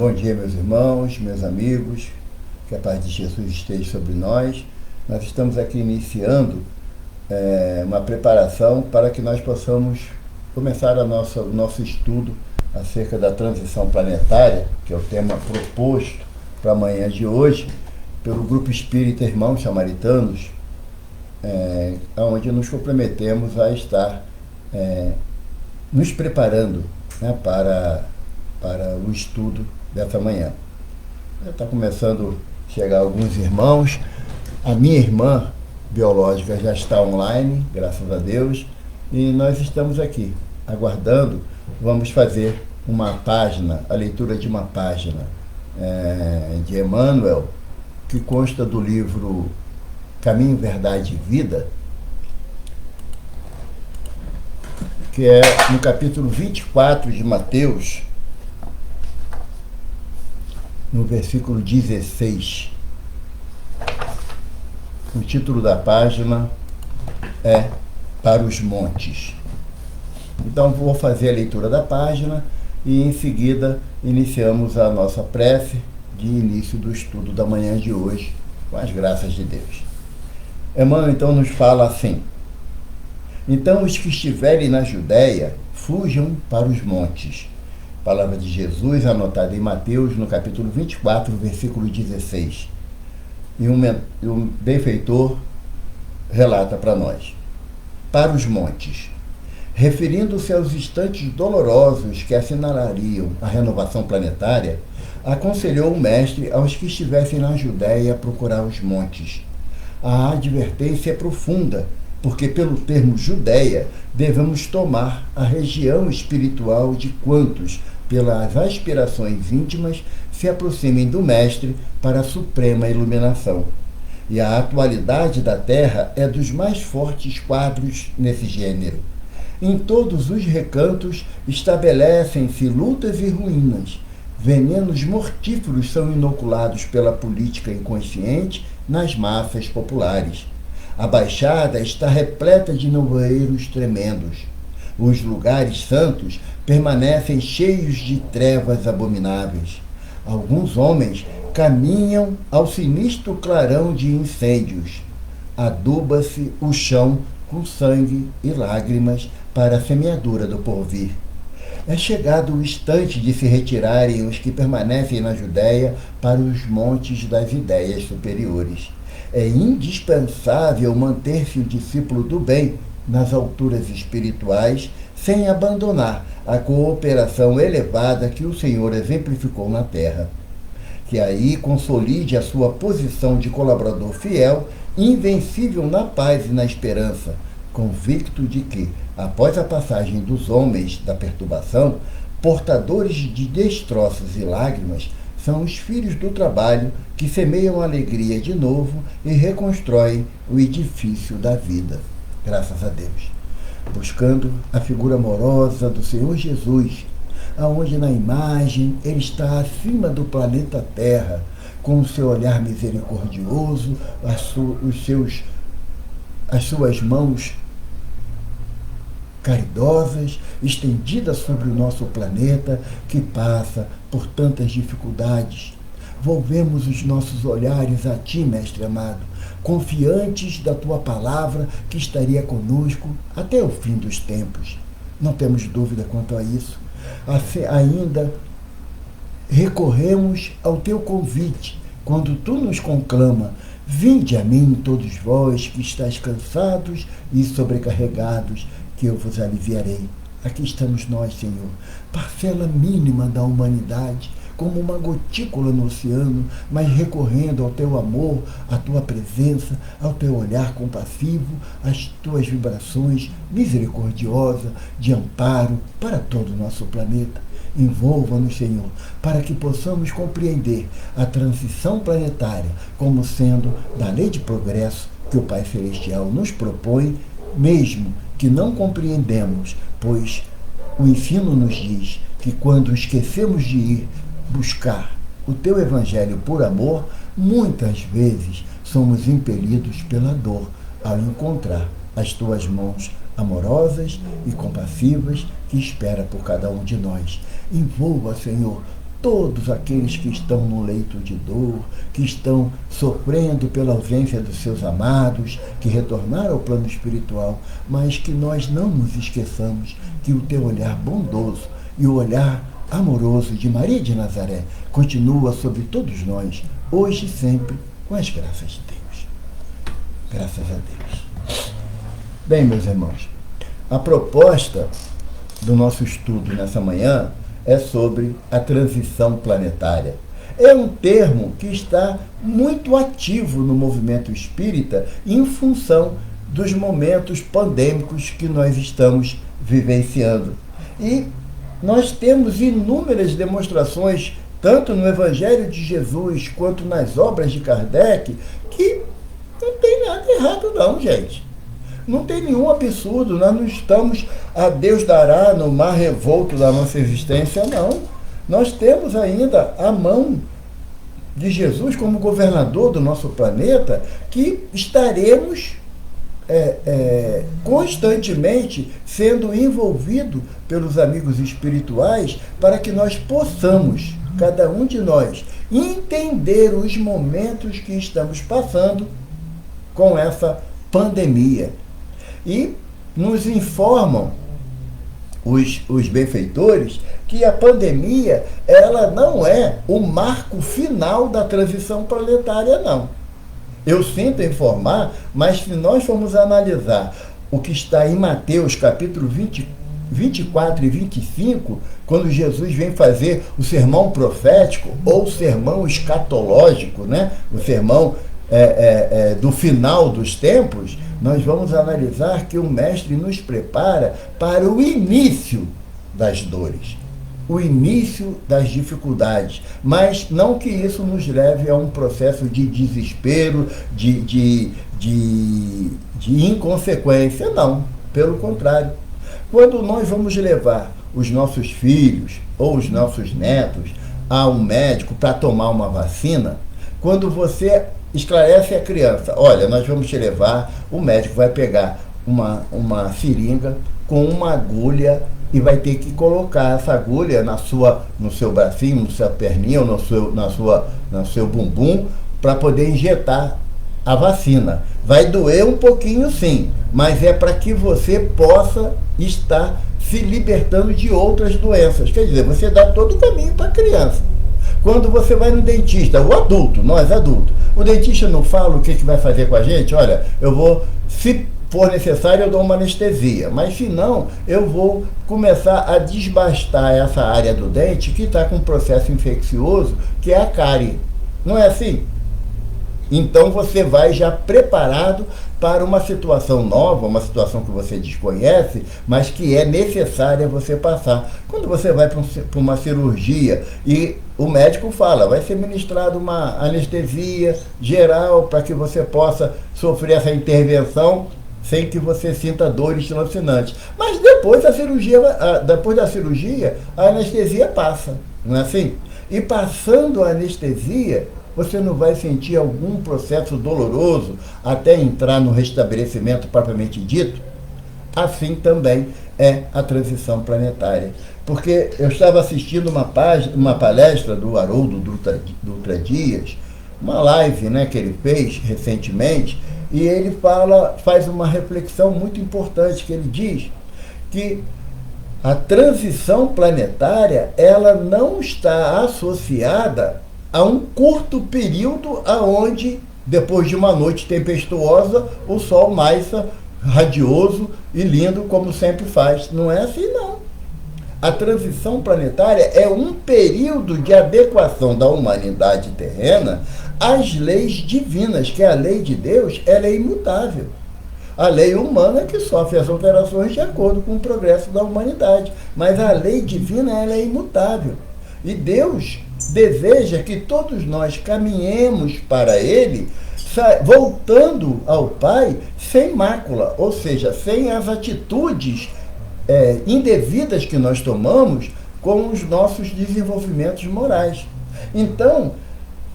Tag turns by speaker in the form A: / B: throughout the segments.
A: Bom dia, meus irmãos, meus amigos, que a paz de Jesus esteja sobre nós. Nós estamos aqui iniciando uma preparação para que nós possamos começar o nosso estudo acerca da transição planetária, que é o tema proposto para amanhã de hoje, pelo Grupo Espírita Irmãos Samaritanos, onde nos comprometemos a estar nos preparando, né, para o estudo dessa manhã. Está começando a chegar alguns irmãos. A minha irmã biológica já está online, graças a Deus, e nós estamos aqui aguardando. Vamos fazer uma página, a leitura de uma página de Emmanuel, que consta do livro Caminho, Verdade e Vida, que é no capítulo 24 de Mateus, no versículo 16. O título da página é Para os Montes. Então vou fazer a leitura da página e em seguida iniciamos a nossa prece de início do estudo da manhã de hoje, com as graças de Deus. Emmanuel então nos fala assim: então os que estiverem na Judéia fujam para os montes. Palavra de Jesus anotada em Mateus, no capítulo 24, versículo 16. E um benfeitor relata para nós: para os montes, referindo-se aos instantes dolorosos que assinalariam a renovação planetária, aconselhou o mestre aos que estivessem na Judéia a procurar os montes. A advertência é profunda, porque pelo termo Judéia devemos tomar a região espiritual de quantos, pelas aspirações íntimas, se aproximem do Mestre para a suprema iluminação. E a atualidade da Terra é dos mais fortes quadros nesse gênero. Em todos os recantos estabelecem-se lutas e ruínas. Venenos mortíferos são inoculados pela política inconsciente nas massas populares. A Baixada está repleta de nevoeiros tremendos. Os lugares santos permanecem cheios de trevas abomináveis. Alguns homens caminham ao sinistro clarão de incêndios. Aduba-se o chão com sangue e lágrimas para a semeadura do porvir. É chegado o instante de se retirarem os que permanecem na Judéia para os montes das ideias superiores. É indispensável manter-se o discípulo do bem nas alturas espirituais, sem abandonar a cooperação elevada que o Senhor exemplificou na terra. Que aí consolide a sua posição de colaborador fiel, invencível na paz e na esperança, convicto de que, após a passagem dos homens da perturbação, portadores de destroços e lágrimas, são os filhos do trabalho que semeiam alegria de novo e reconstroem o edifício da vida. Graças a Deus. Buscando a figura amorosa do Senhor Jesus, aonde na imagem ele está acima do planeta Terra, com o seu olhar misericordioso, as suas mãos caridosas, estendidas sobre o nosso planeta, que passa por tantas dificuldades. Volvemos os nossos olhares a Ti, Mestre amado, confiantes da Tua palavra que estaria conosco até o fim dos tempos. Não temos dúvida quanto a isso. Ainda recorremos ao Teu convite, quando Tu nos conclama: vinde a mim todos vós que estáis cansados e sobrecarregados, que eu vos aliviarei. Aqui estamos nós, Senhor, parcela mínima da humanidade, como uma gotícula no oceano, mas recorrendo ao Teu amor, à Tua presença, ao Teu olhar compassivo, às Tuas vibrações misericordiosas de amparo para todo o nosso planeta. Envolva-nos, Senhor, para que possamos compreender a transição planetária como sendo da lei de progresso que o Pai Celestial nos propõe, mesmo que não compreendemos, pois o ensino nos diz que quando esquecemos de ir buscar o Teu Evangelho por amor, muitas vezes somos impelidos pela dor ao encontrar as Tuas mãos amorosas e compassivas que espera por cada um de nós. Envolva, Senhor, todos aqueles que estão no leito de dor, que estão sofrendo pela ausência dos seus amados, que retornaram ao plano espiritual, mas que nós não nos esqueçamos que o teu olhar bondoso e o olhar amoroso de Maria de Nazaré continua sobre todos nós, hoje e sempre, com as graças de Deus. Graças a Deus. Bem, meus irmãos, a proposta do nosso estudo nessa manhã é sobre a transição planetária. É um termo que está muito ativo no movimento espírita em função dos momentos pandêmicos que nós estamos vivenciando. E nós temos inúmeras demonstrações, tanto no Evangelho de Jesus quanto nas obras de Kardec, que não tem nada errado não, gente. Não tem nenhum absurdo, nós não estamos a Deus dará no mar revolto da nossa existência, não. Nós temos ainda a mão de Jesus como governador do nosso planeta, que estaremos constantemente sendo envolvido pelos amigos espirituais para que nós possamos, cada um de nós, entender os momentos que estamos passando com essa pandemia. E nos informam os benfeitores que a pandemia ela não é o marco final da transição planetária, não. Eu sinto informar, mas se nós formos analisar o que está em Mateus, capítulo 24 e 25, quando Jesus vem fazer o sermão profético ou o sermão escatológico, né? O sermão do final dos tempos, nós vamos analisar que o Mestre nos prepara para o início das dores, o início das dificuldades, mas não que isso nos leve a um processo de desespero, de inconsequência, não, pelo contrário. Quando nós vamos levar os nossos filhos ou os nossos netos a um médico para tomar uma vacina, quando você esclarece a criança, olha, nós vamos te levar, o médico vai pegar uma seringa com uma agulha e vai ter que colocar essa agulha no seu bracinho, na sua perninha, ou no seu bumbum, para poder injetar a vacina. Vai doer um pouquinho sim, mas é para que você possa estar se libertando de outras doenças. Quer dizer, você dá todo o caminho para a criança. Quando você vai no dentista, o adulto, nós adultos, o dentista não fala o que vai fazer com a gente? Olha, eu vou, se for necessário, eu dou uma anestesia, mas se não, eu vou começar a desbastar essa área do dente que está com um processo infeccioso, que é a cárie. Não é assim? Então você vai já preparado para uma situação nova, uma situação que você desconhece, mas que é necessária você passar. Quando você vai para uma cirurgia e o médico fala, vai ser ministrado uma anestesia geral para que você possa sofrer essa intervenção sem que você sinta dores lancinantes. Mas depois da cirurgia, a anestesia passa, não é assim? E passando a anestesia, você não vai sentir algum processo doloroso até entrar no restabelecimento propriamente dito? Assim também é a transição planetária. Porque eu estava assistindo uma palestra do Haroldo Dutra Dias, uma live, né, que ele fez recentemente, e ele faz uma reflexão muito importante, que ele diz que a transição planetária ela não está associada a um curto período aonde, depois de uma noite tempestuosa, o sol nasça radioso e lindo como sempre faz. Não é assim, não. A transição planetária é um período de adequação da humanidade terrena às leis divinas, que a lei de Deus ela é imutável. A lei humana é que sofre as alterações de acordo com o progresso da humanidade, mas a lei divina ela é imutável. E Deus deseja que todos nós caminhemos para Ele, voltando ao Pai sem mácula, ou seja, sem as atitudes indevidas que nós tomamos com os nossos desenvolvimentos morais. Então,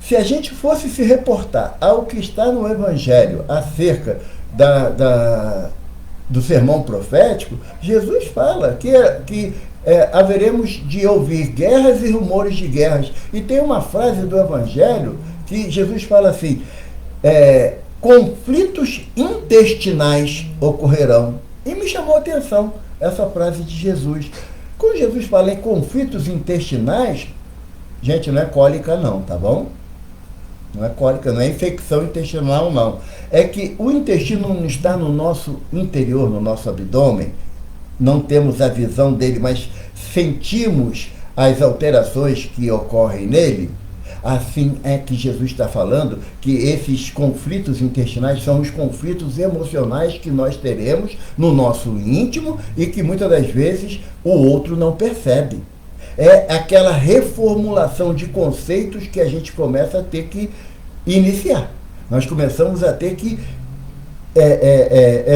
A: se a gente fosse se reportar ao que está no Evangelho acerca do sermão profético, Jesus fala que haveremos de ouvir guerras e rumores de guerras. E tem uma frase do Evangelho que Jesus fala assim, conflitos intestinais ocorrerão. E me chamou a atenção essa frase de Jesus. Quando Jesus fala em conflitos intestinais, gente, não é cólica não, tá bom? Não é cólica, não é infecção intestinal não. É que o intestino não está no nosso interior, no nosso abdômen, não temos a visão dele, mas sentimos as alterações que ocorrem nele. Assim é que Jesus está falando que esses conflitos intestinais são os conflitos emocionais que nós teremos no nosso íntimo e que muitas das vezes o outro não percebe. É aquela reformulação de conceitos que a gente começa a ter que iniciar. Nós começamos a ter que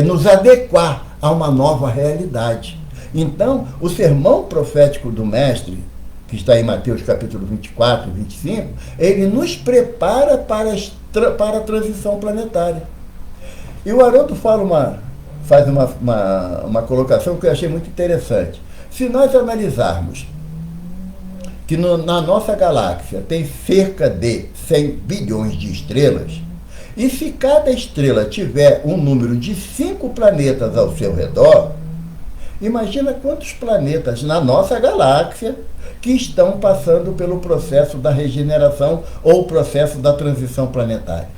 A: nos adequar a uma nova realidade. Então, o sermão profético do Mestre, que está em Mateus capítulo 24, 25, ele nos prepara para a transição planetária. E o Haroldo faz uma colocação que eu achei muito interessante. Se nós analisarmos que na nossa galáxia tem cerca de 100 bilhões de estrelas, e se cada estrela tiver um número de 5 planetas ao seu redor, imagina quantos planetas na nossa galáxia que estão passando pelo processo da regeneração ou processo da transição planetária.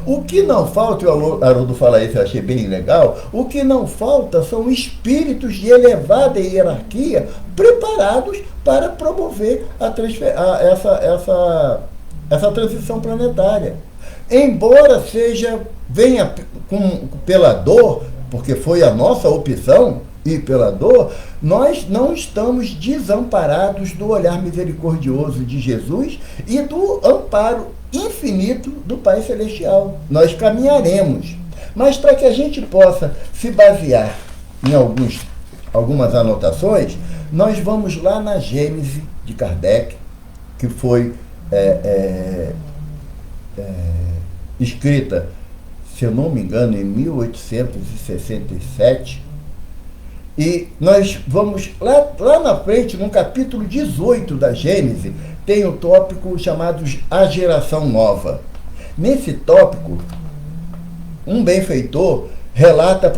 A: O que não falta, o Haroldo fala isso, eu achei bem legal, o que não falta são espíritos de elevada hierarquia preparados para promover essa transição planetária. Embora venha pela dor, porque foi a nossa opção, e pela dor, nós não estamos desamparados do olhar misericordioso de Jesus e do amparo infinito do Pai Celestial. Nós caminharemos. Mas para que a gente possa se basear em algumas anotações, nós vamos lá na Gênese de Kardec, que foi escrita, se eu não me engano, em 1867, e nós vamos lá na frente, no capítulo 18 da Gênese, tem o tópico chamado A Geração Nova. Nesse tópico, um benfeitor relata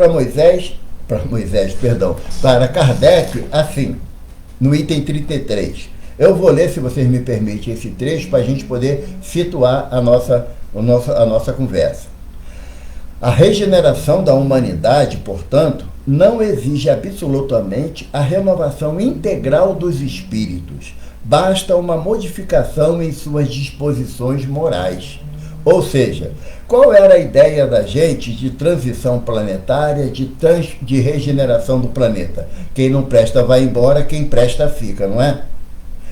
A: para Kardec, assim, no item 33. Eu vou ler, se vocês me permitem, esse trecho para a gente poder situar a nossa conversa. A regeneração da humanidade, portanto, não exige absolutamente a renovação integral dos espíritos. Basta uma modificação em suas disposições morais. Ou seja, qual era a ideia da gente de transição planetária, de regeneração do planeta? Quem não presta vai embora, quem presta fica, não é?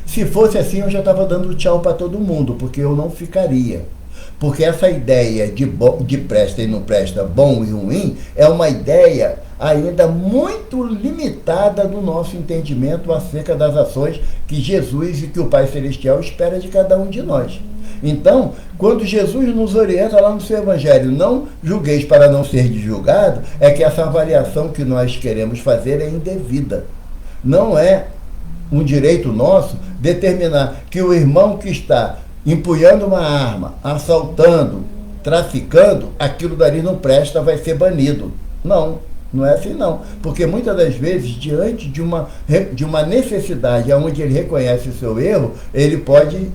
A: Se fosse assim, eu já estava dando tchau para todo mundo, porque eu não ficaria. Porque essa ideia de presta e não presta, bom e ruim, é uma ideia ainda muito limitada no nosso entendimento acerca das ações que Jesus e que o Pai Celestial espera de cada um de nós. Então, quando Jesus nos orienta lá no seu Evangelho, não julgueis para não ser julgado, é que essa avaliação que nós queremos fazer é indevida. Não é um direito nosso determinar que o irmão que está empunhando uma arma, assaltando, traficando, aquilo dali não presta, vai ser banido. Não é assim não. Porque muitas das vezes, diante de uma necessidade onde ele reconhece o seu erro, ele pode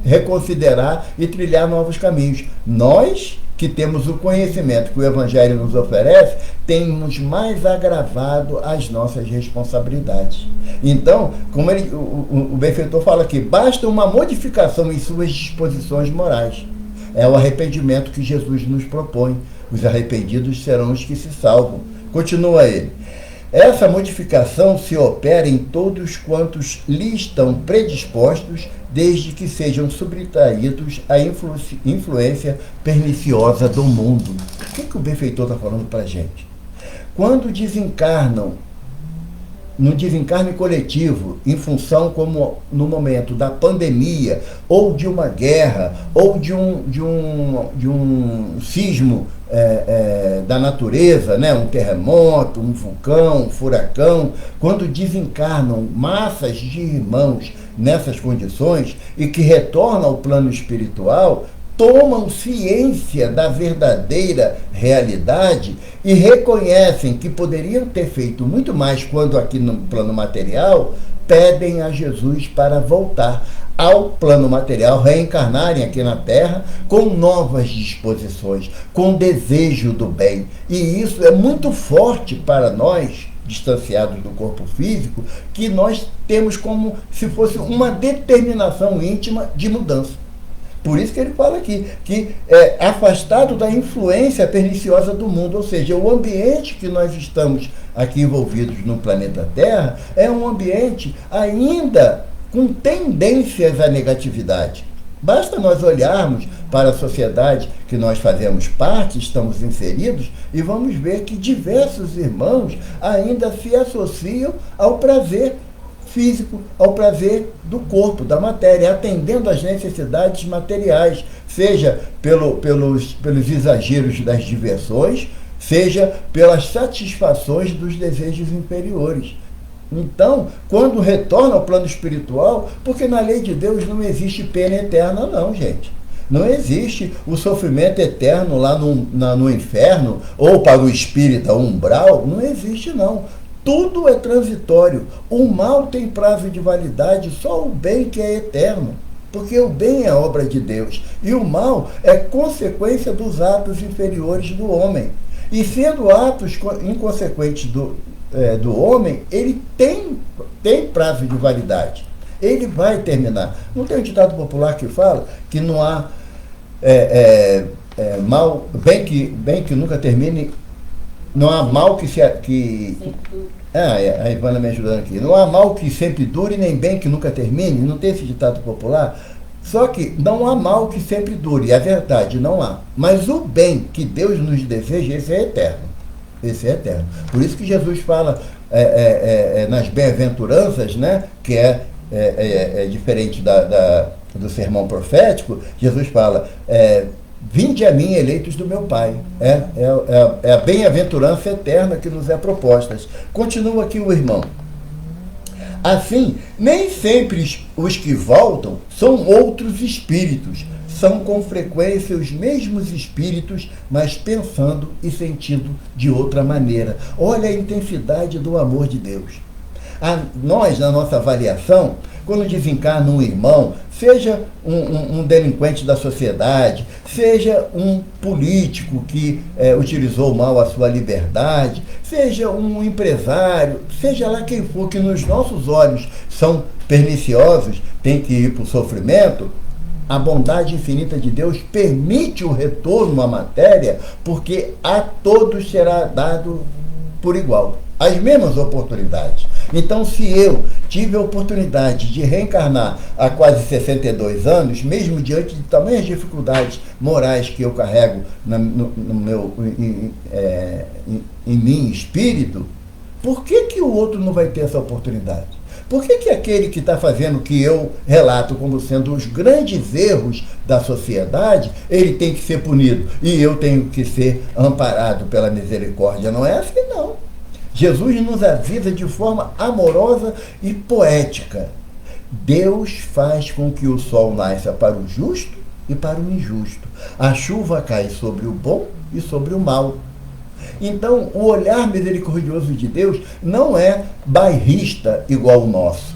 A: reconsiderar e trilhar novos caminhos. Nós, que temos o conhecimento que o Evangelho nos oferece, temos mais agravado as nossas responsabilidades. Então, como o benfeitor fala aqui, basta uma modificação em suas disposições morais. É o arrependimento que Jesus nos propõe. Os arrependidos serão os que se salvam. Continua ele. Essa modificação se opera em todos quantos lhe estão predispostos, desde que sejam subtraídos à influência perniciosa do mundo. O que o benfeitor está falando para a gente? Quando desencarnam, no desencarne coletivo, em função como no momento da pandemia, ou de uma guerra, ou de um sismo da natureza, né? Um terremoto, um vulcão, um furacão, quando desencarnam massas de irmãos nessas condições e que retornam ao plano espiritual, tomam ciência da verdadeira realidade e reconhecem que poderiam ter feito muito mais quando aqui no plano material, pedem a Jesus para voltar ao plano material, reencarnarem aqui na Terra com novas disposições, com desejo do bem. E isso é muito forte para nós, distanciados do corpo físico, que nós temos como se fosse uma determinação íntima de mudança. Por isso que ele fala aqui, que é afastado da influência perniciosa do mundo, ou seja, o ambiente que nós estamos aqui envolvidos no planeta Terra é um ambiente ainda com tendências à negatividade. Basta nós olharmos para a sociedade que nós fazemos parte, estamos inseridos, e vamos ver que diversos irmãos ainda se associam ao prazer físico, ao prazer do corpo, da matéria, atendendo às necessidades materiais, seja pelos exageros das diversões, seja pelas satisfações dos desejos inferiores. Então, quando retorna ao plano espiritual, porque na lei de Deus não existe pena eterna não, gente. Não existe o sofrimento eterno lá no inferno, ou para o espírita umbral, não existe não. Tudo é transitório. O mal tem prazo de validade, só o bem que é eterno. Porque o bem é obra de Deus. E o mal é consequência dos atos inferiores do homem. E sendo atos inconsequentes do homem, ele tem prazo de validade. Ele vai terminar. Não tem um ditado popular que fala que não há mal, bem que nunca termine. Não há mal que a Ivana me ajudando aqui. Não há mal que sempre dure, nem bem que nunca termine. Não tem esse ditado popular? Só que não há mal que sempre dure. É verdade, não há. Mas o bem que Deus nos deseja, esse é eterno. Esse é eterno. Por isso que Jesus fala nas bem-aventuranças, né, que é diferente do sermão profético. Jesus fala... Vinde a mim, eleitos do meu Pai. É a bem-aventurança eterna que nos é proposta. Continua aqui o irmão. Assim, nem sempre os que voltam são outros espíritos. São com frequência os mesmos espíritos, mas pensando e sentindo de outra maneira. Olha a intensidade do amor de Deus. Nós, na nossa avaliação, quando desencarna um irmão, seja um delinquente da sociedade, seja um político que utilizou mal a sua liberdade, seja um empresário, seja lá quem for, que nos nossos olhos são perniciosos, tem que ir para o sofrimento, a bondade infinita de Deus permite o retorno à matéria, porque a todos será dado por igual, as mesmas oportunidades. Então, se eu tive a oportunidade de reencarnar há quase 62 anos, mesmo diante de tamanhas dificuldades morais que eu carrego em mim, espírito, por que o outro não vai ter essa oportunidade? Por que aquele que está fazendo o que eu relato como sendo os grandes erros da sociedade, ele tem que ser punido e eu tenho que ser amparado pela misericórdia? Não é assim, não. Jesus nos avisa de forma amorosa e poética. Deus faz com que o sol nasça para o justo e para o injusto. A chuva cai sobre o bom e sobre o mal. Então, o olhar misericordioso de Deus não é bairrista igual o nosso.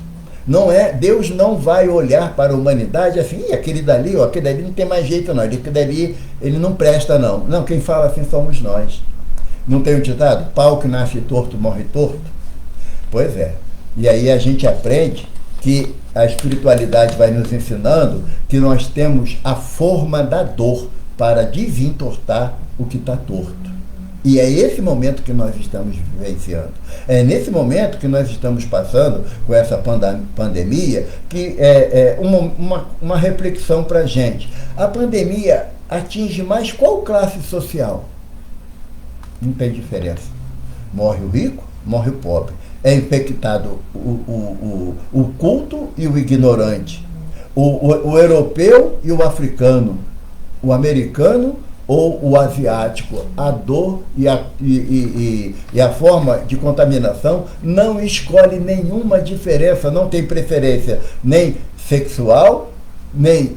A: Deus não vai olhar para a humanidade assim, aquele dali não tem mais jeito não, aquele dali ele não presta não. Não, quem fala assim somos nós. Não tem um ditado? Pau que nasce torto, morre torto? Pois é. E aí a gente aprende que a espiritualidade vai nos ensinando que nós temos a forma da dor para desentortar o que está torto. E é esse momento que nós estamos vivenciando. É nesse momento que nós estamos passando com essa pandemia, que é uma reflexão para a gente. A pandemia atinge mais qual classe social? Não tem diferença. Morre o rico, morre o pobre. É infectado o culto e o ignorante. O europeu e o africano. O americano ou o asiático, a dor e a forma de contaminação não escolhe nenhuma diferença, não tem preferência nem sexual, nem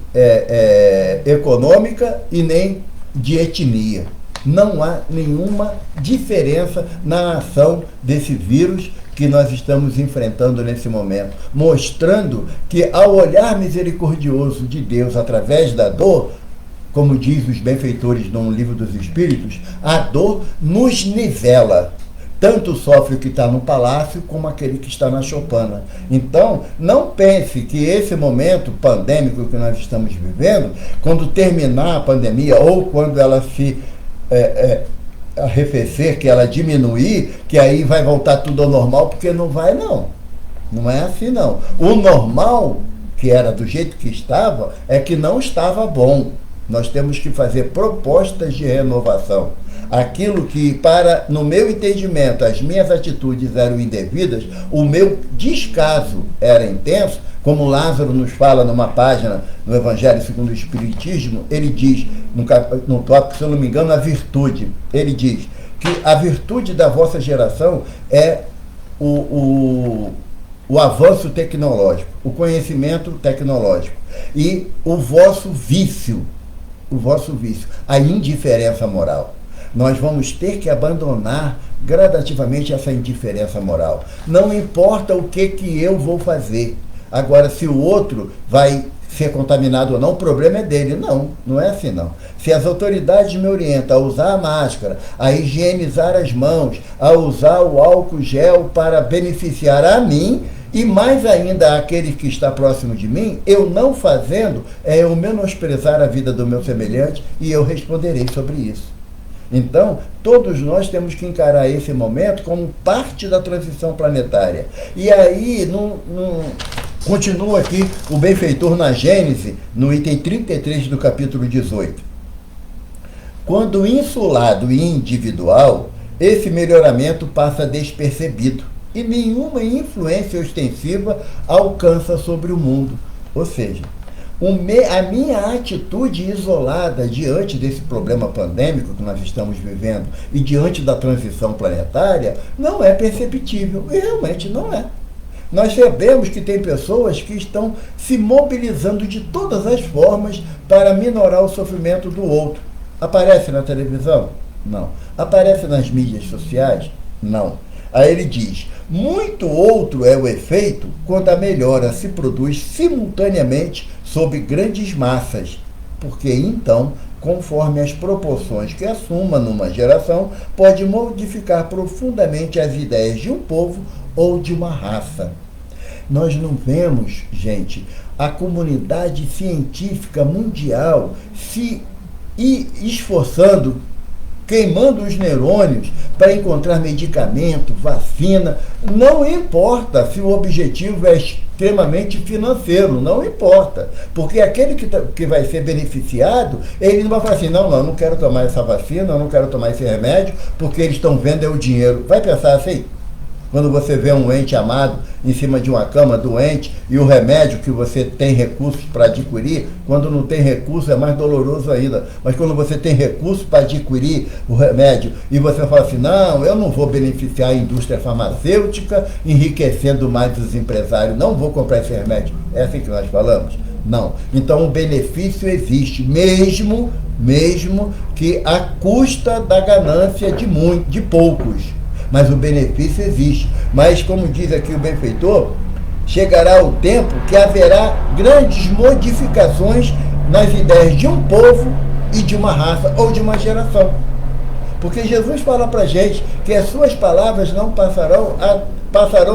A: econômica e nem de etnia. Não há nenhuma diferença na ação desse vírus que nós estamos enfrentando nesse momento, mostrando que ao olhar misericordioso de Deus através da dor, como diz os benfeitores no Livro dos Espíritos, a dor nos nivela. Tanto sofre o que está no palácio como aquele que está na choupana. Então, não pense que esse momento pandêmico que nós estamos vivendo, quando terminar a pandemia ou quando ela se arrefecer, que ela diminuir, que aí vai voltar tudo ao normal, porque não vai, não. Não é assim, não. O normal, que era do jeito que estava, é que não estava bom. Nós temos que fazer propostas de renovação. Aquilo que, no meu entendimento, as minhas atitudes eram indevidas, o meu descaso era intenso, como Lázaro nos fala numa página no Evangelho segundo o Espiritismo, ele diz, no tópico, se eu não me engano, a virtude. Ele diz que a virtude da vossa geração é o avanço tecnológico, o conhecimento tecnológico, e o vosso vício, a indiferença moral. Nós vamos ter que abandonar gradativamente essa indiferença moral. Não importa o que eu vou fazer. Agora, se o outro vai ser contaminado ou não, o problema é dele. Não é assim, não. Se as autoridades me orientam a usar a máscara, a higienizar as mãos, a usar o álcool gel para beneficiar a mim, e mais ainda aquele que está próximo de mim, eu não fazendo, é eu menosprezar a vida do meu semelhante, e eu responderei sobre isso. Então, todos nós temos que encarar esse momento como parte da transição planetária. E aí, continua aqui o benfeitor na Gênese, no item 33 do capítulo 18. Quando insulado e individual, esse melhoramento passa despercebido e nenhuma influência ostensiva alcança sobre o mundo. Ou seja, a minha atitude isolada diante desse problema pandêmico que nós estamos vivendo e diante da transição planetária não é perceptível, e realmente não é. Nós sabemos que tem pessoas que estão se mobilizando de todas as formas para minorar o sofrimento do outro. Aparece na televisão? Não. Aparece nas mídias sociais? Não. Aí ele diz, muito outro é o efeito quando a melhora se produz simultaneamente sobre grandes massas, porque então, conforme as proporções que assuma numa geração, pode modificar profundamente as ideias de um povo ou de uma raça. Nós não vemos, gente, a comunidade científica mundial se esforçando, queimando os neurônios para encontrar medicamento, vacina. Não importa se o objetivo é extremamente financeiro, não importa. Porque aquele que vai ser beneficiado, ele não vai falar assim, não quero tomar essa vacina, eu não quero tomar esse remédio, porque eles estão vendo o dinheiro. Vai pensar assim? Quando você vê um ente amado em cima de uma cama doente e o remédio que você tem recursos para adquirir, quando não tem recurso é mais doloroso ainda. Mas quando você tem recurso para adquirir o remédio e você fala assim, eu não vou beneficiar a indústria farmacêutica, enriquecendo mais os empresários, não vou comprar esse remédio. É assim que nós falamos? Não. Então o benefício existe, mesmo que à custa da ganância de poucos. Mas o benefício existe. Mas, como diz aqui o benfeitor, chegará o tempo que haverá grandes modificações nas ideias de um povo e de uma raça ou de uma geração. Porque Jesus fala para a gente que as suas palavras não passarão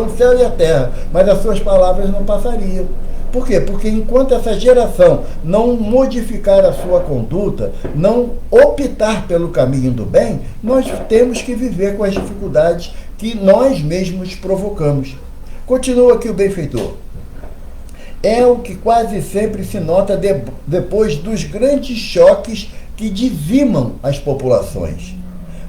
A: o céu e a terra, mas as suas palavras não passariam. Por quê? Porque enquanto essa geração não modificar a sua conduta, não optar pelo caminho do bem, nós temos que viver com as dificuldades que nós mesmos provocamos. Continua aqui o benfeitor. É o que quase sempre se nota depois dos grandes choques que dizimam as populações.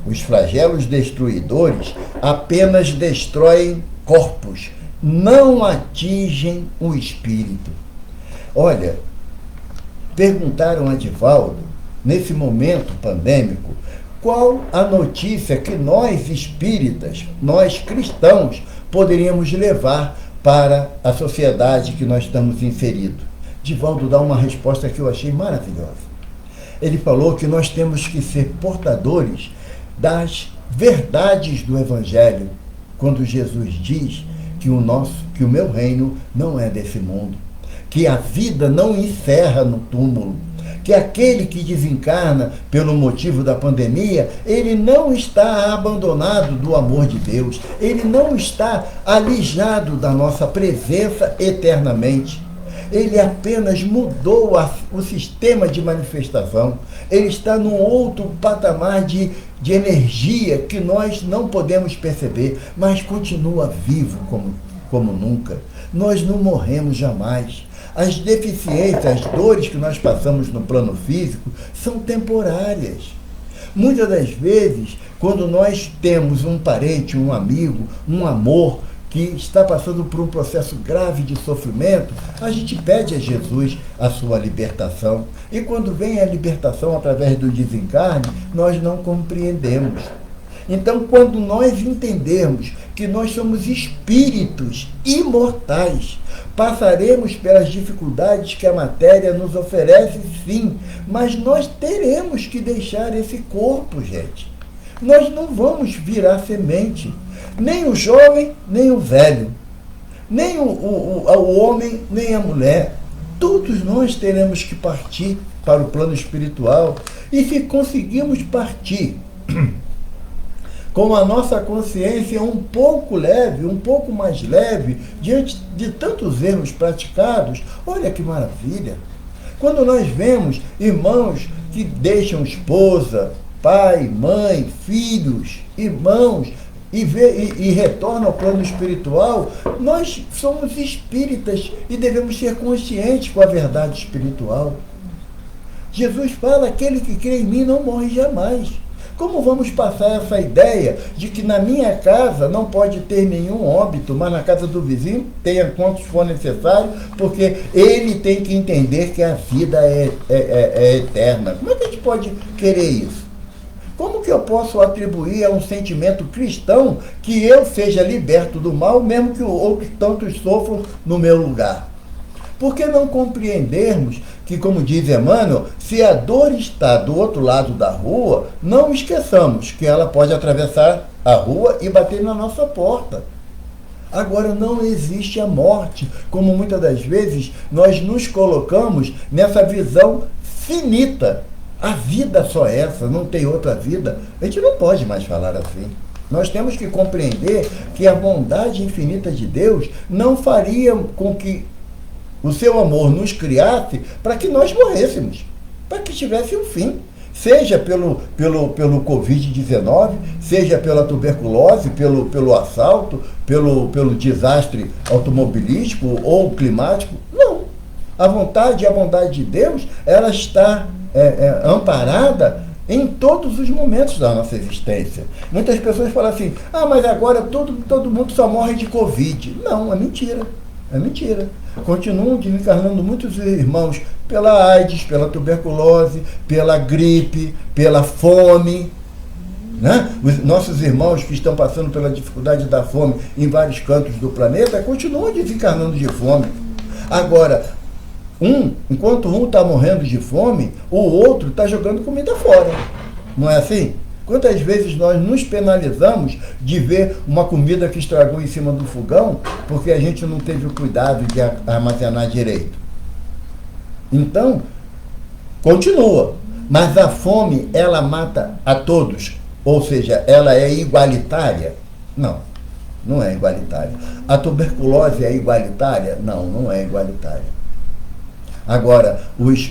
A: Os flagelos destruidores apenas destroem corpos, não atingem o espírito. Olha, perguntaram a Divaldo nesse momento pandêmico, qual a notícia que nós espíritas, nós cristãos, poderíamos levar para a sociedade que nós estamos inseridos? Divaldo dá uma resposta que eu achei maravilhosa. Ele falou que nós temos que ser portadores das verdades do Evangelho, quando Jesus diz que o meu reino não é desse mundo, que a vida não encerra no túmulo, que aquele que desencarna pelo motivo da pandemia, ele não está abandonado do amor de Deus, ele não está alijado da nossa presença eternamente. Ele apenas mudou o sistema de manifestação. Ele está num outro patamar de energia que nós não podemos perceber, mas continua vivo como nunca. Nós não morremos jamais. As deficiências, as dores que nós passamos no plano físico são temporárias. Muitas das vezes, quando nós temos um parente, um amigo, um amor, que está passando por um processo grave de sofrimento, a gente pede a Jesus a sua libertação. E quando vem a libertação através do desencarne, nós não compreendemos. Então, quando nós entendermos que nós somos espíritos imortais, passaremos pelas dificuldades que a matéria nos oferece, sim, mas nós teremos que deixar esse corpo, gente. Nós não vamos virar semente. Nem o jovem, nem o velho, nem o homem, nem a mulher. Todos nós teremos que partir para o plano espiritual. E se conseguirmos partir com a nossa consciência um pouco leve, um pouco mais leve, diante de tantos erros praticados, olha que maravilha. Quando nós vemos irmãos que deixam esposa, pai, mãe, filhos, irmãos, e retorna ao plano espiritual, nós somos espíritas e devemos ser conscientes com a verdade espiritual. Jesus fala, aquele que crê em mim não morre jamais. Como vamos passar essa ideia de que na minha casa não pode ter nenhum óbito, mas na casa do vizinho tenha quantos for necessário, porque ele tem que entender que a vida é eterna? Como é que a gente pode querer isso? Como que eu posso atribuir a um sentimento cristão que eu seja liberto do mal, mesmo que outros tantos sofram no meu lugar? Por que não compreendermos que, como diz Emmanuel, se a dor está do outro lado da rua, não esqueçamos que ela pode atravessar a rua e bater na nossa porta. Agora, não existe a morte, como muitas das vezes nós nos colocamos nessa visão finita. A vida só é essa, não tem outra vida. A gente não pode mais falar assim. Nós temos que compreender que a bondade infinita de Deus não faria com que o seu amor nos criasse para que nós morrêssemos, para que tivesse um fim. Seja pelo Covid-19, seja pela tuberculose, pelo assalto, pelo desastre automobilístico ou climático. Não. A vontade e a bondade de Deus, ela está amparada em todos os momentos da nossa existência. Muitas pessoas falam assim, mas agora todo mundo só morre de Covid. Não, é mentira. É mentira. Continuam desencarnando muitos irmãos pela AIDS, pela tuberculose, pela gripe, pela fome. Né? Os nossos irmãos que estão passando pela dificuldade da fome em vários cantos do planeta continuam desencarnando de fome. Agora, enquanto um está morrendo de fome, o outro está jogando comida fora. Não é assim? Quantas vezes nós nos penalizamos de ver uma comida que estragou em cima do fogão porque a gente não teve o cuidado de armazenar direito? Então, continua. Mas a fome, ela mata a todos. Ou seja, ela é igualitária? Não, não é igualitária. A tuberculose é igualitária? Não, não é igualitária. Agora, os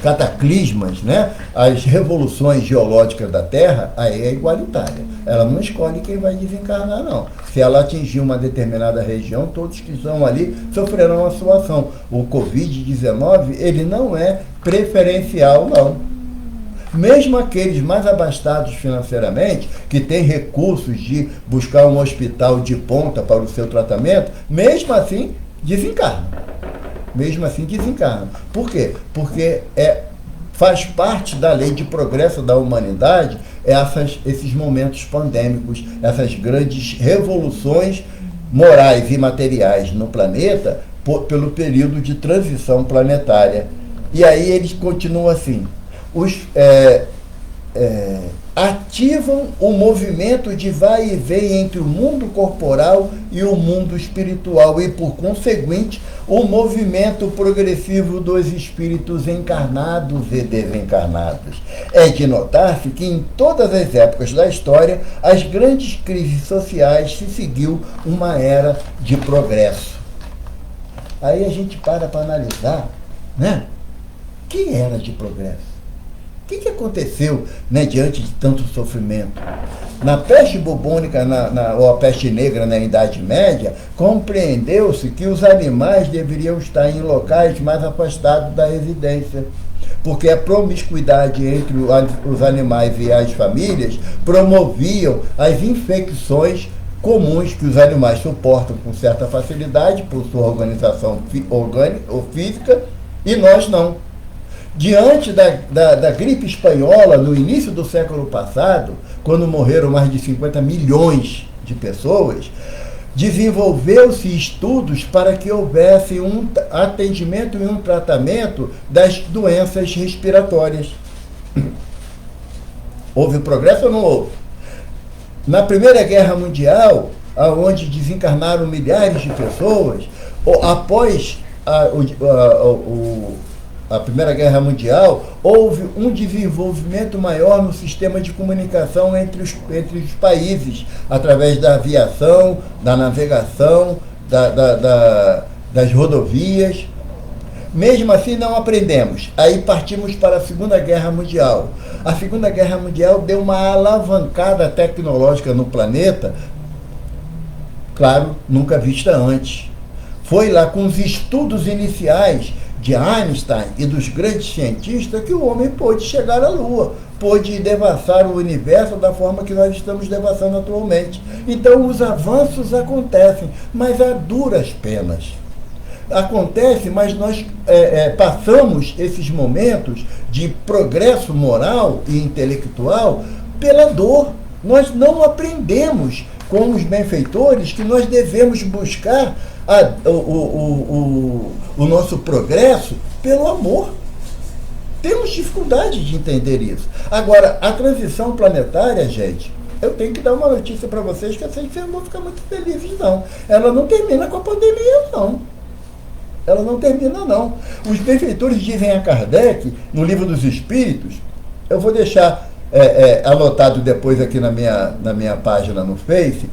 A: cataclismas, né? As revoluções geológicas da Terra, aí é igualitária. Ela não escolhe quem vai desencarnar, não. Se ela atingir uma determinada região, todos que estão ali sofrerão a sua ação. O Covid-19, ele não é preferencial, não. Mesmo aqueles mais abastados financeiramente, que têm recursos de buscar um hospital de ponta para o seu tratamento, mesmo assim, desencarnam. Mesmo assim desencarnam. Por quê? Porque faz parte da lei de progresso da humanidade esses momentos pandêmicos, essas grandes revoluções morais e materiais no planeta pelo período de transição planetária. E aí eles continuam assim, ativam o movimento de vai e vem entre o mundo corporal e o mundo espiritual e, por conseguinte, o movimento progressivo dos espíritos encarnados e desencarnados. É de notar-se que em todas as épocas da história, as grandes crises sociais se seguiu uma era de progresso. Aí a gente para analisar, né? Que era de progresso? O que aconteceu, né, diante de tanto sofrimento? Na peste bubônica, ou a peste negra na Idade Média, compreendeu-se que os animais deveriam estar em locais mais afastados da residência, porque a promiscuidade entre os animais e as famílias promoviam as infecções comuns que os animais suportam com certa facilidade por sua organização orgânica ou física, e nós não. Diante da gripe espanhola, no início do século passado, quando morreram mais de 50 milhões de pessoas, desenvolveu-se estudos para que houvesse um atendimento e um tratamento das doenças respiratórias. Houve progresso ou não houve? Na Primeira Guerra Mundial, onde desencarnaram milhares de pessoas, após a Primeira Guerra Mundial, houve um desenvolvimento maior no sistema de comunicação entre os países, através da aviação, da navegação, das rodovias. Mesmo assim, não aprendemos. Aí partimos para a Segunda Guerra Mundial. A Segunda Guerra Mundial deu uma alavancada tecnológica no planeta, claro, nunca vista antes. Foi lá com os estudos iniciais de Einstein e dos grandes cientistas que o homem pôde chegar à Lua, pôde devassar o universo da forma que nós estamos devassando atualmente. Então os avanços acontecem, mas a duras penas. Acontece, mas nós passamos esses momentos de progresso moral e intelectual pela dor. Nós não aprendemos com os benfeitores que nós devemos buscar o nosso progresso pelo amor. Temos dificuldade de entender isso. Agora, a transição planetária, gente, eu tenho que dar uma notícia para vocês que eu sei que vocês não vão ficar muito felizes, não. Ela não termina com a pandemia, não. Ela não termina, não. Os benfeitores dizem a Kardec, no Livro dos Espíritos, eu vou deixar anotado depois aqui na minha página no Face,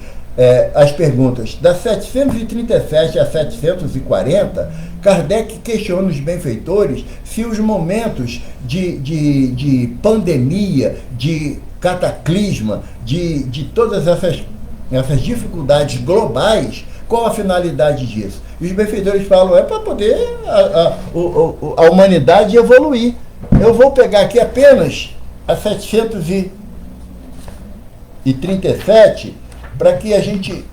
A: as perguntas. Da 737 a 740, Kardec questiona os benfeitores se os momentos de pandemia, de cataclisma, de todas essas dificuldades globais, qual a finalidade disso? E os benfeitores falam, para poder a humanidade evoluir. Eu vou pegar aqui apenas a 737 para que a gente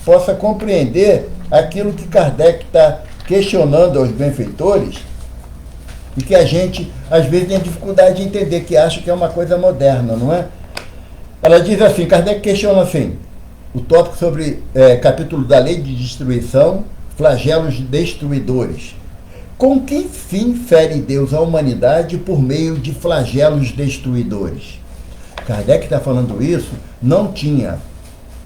A: possa compreender aquilo que Kardec está questionando aos benfeitores e que a gente, às vezes, tem dificuldade de entender, que acha que é uma coisa moderna, não é? Ela diz assim, Kardec questiona assim, o tópico sobre capítulo da lei de destruição, flagelos destruidores. Com que fim fere Deus a humanidade por meio de flagelos destruidores? Kardec está falando isso, não tinha,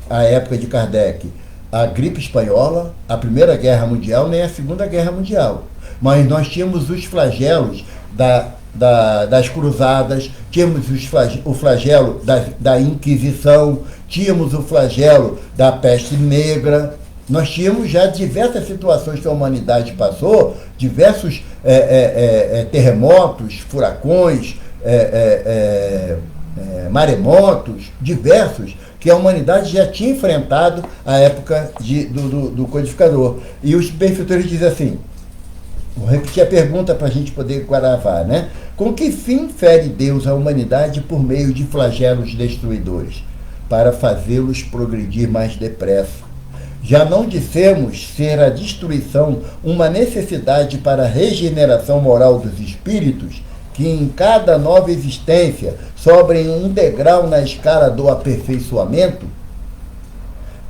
A: à época de Kardec, a gripe espanhola, a Primeira Guerra Mundial, nem a Segunda Guerra Mundial. Mas nós tínhamos os flagelos das cruzadas, tínhamos o flagelo da Inquisição, tínhamos o flagelo da peste negra. Nós tínhamos já diversas situações que a humanidade passou, diversos terremotos, furacões, maremotos, diversos, que a humanidade já tinha enfrentado à época do codificador. E os benfeitores dizem assim, vou repetir a pergunta para a gente poder gravar, né? Com que fim fere Deus a humanidade por meio de flagelos destruidores? Para fazê-los progredir mais depressa. Já não dissemos ser a destruição uma necessidade para a regeneração moral dos espíritos, que em cada nova existência sobrem um degrau na escala do aperfeiçoamento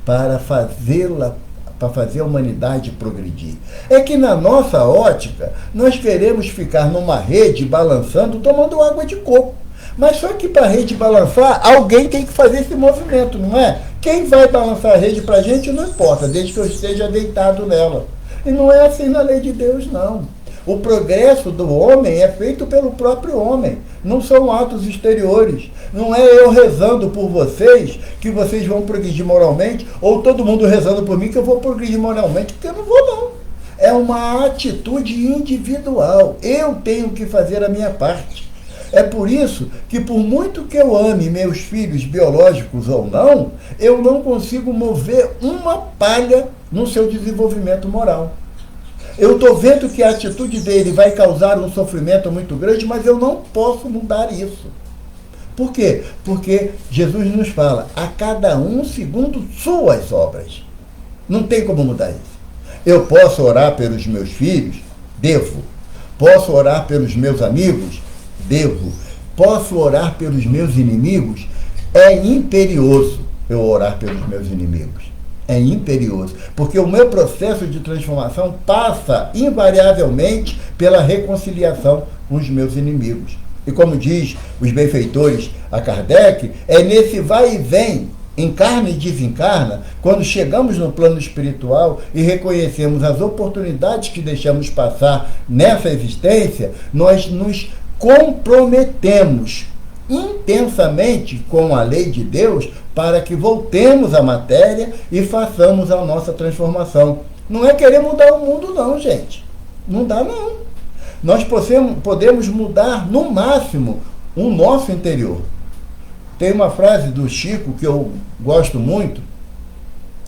A: para fazer a humanidade progredir. É que na nossa ótica, nós queremos ficar numa rede balançando, tomando água de coco. Mas só que para a rede balançar, alguém tem que fazer esse movimento, não é? Quem vai balançar a rede para a gente não importa, desde que eu esteja deitado nela. E não é assim na lei de Deus, não. O progresso do homem é feito pelo próprio homem. Não são atos exteriores. Não é eu rezando por vocês que vocês vão progredir moralmente, ou todo mundo rezando por mim que eu vou progredir moralmente, porque eu não vou, não. É uma atitude individual. Eu tenho que fazer a minha parte. É por isso que, por muito que eu ame meus filhos biológicos ou não, eu não consigo mover uma palha no seu desenvolvimento moral. Eu estou vendo que a atitude dele vai causar um sofrimento muito grande, mas eu não posso mudar isso. Por quê? Porque Jesus nos fala, a cada um segundo suas obras. Não tem como mudar isso. Eu posso orar pelos meus filhos? Devo. Posso orar pelos meus amigos? Devo. Posso orar pelos meus inimigos? É imperioso eu orar pelos meus inimigos. É imperioso, porque o meu processo de transformação passa invariavelmente pela reconciliação com os meus inimigos. E como diz os benfeitores a Kardec, é nesse vai e vem, encarna e desencarna, quando chegamos no plano espiritual e reconhecemos as oportunidades que deixamos passar nessa existência, nós nos comprometemos intensamente com a lei de Deus para que voltemos à matéria e façamos a nossa transformação. Não é querer mudar o mundo, não, gente. Não dá, não. Nós podemos mudar, no máximo, o nosso interior. Tem uma frase do Chico que eu gosto muito,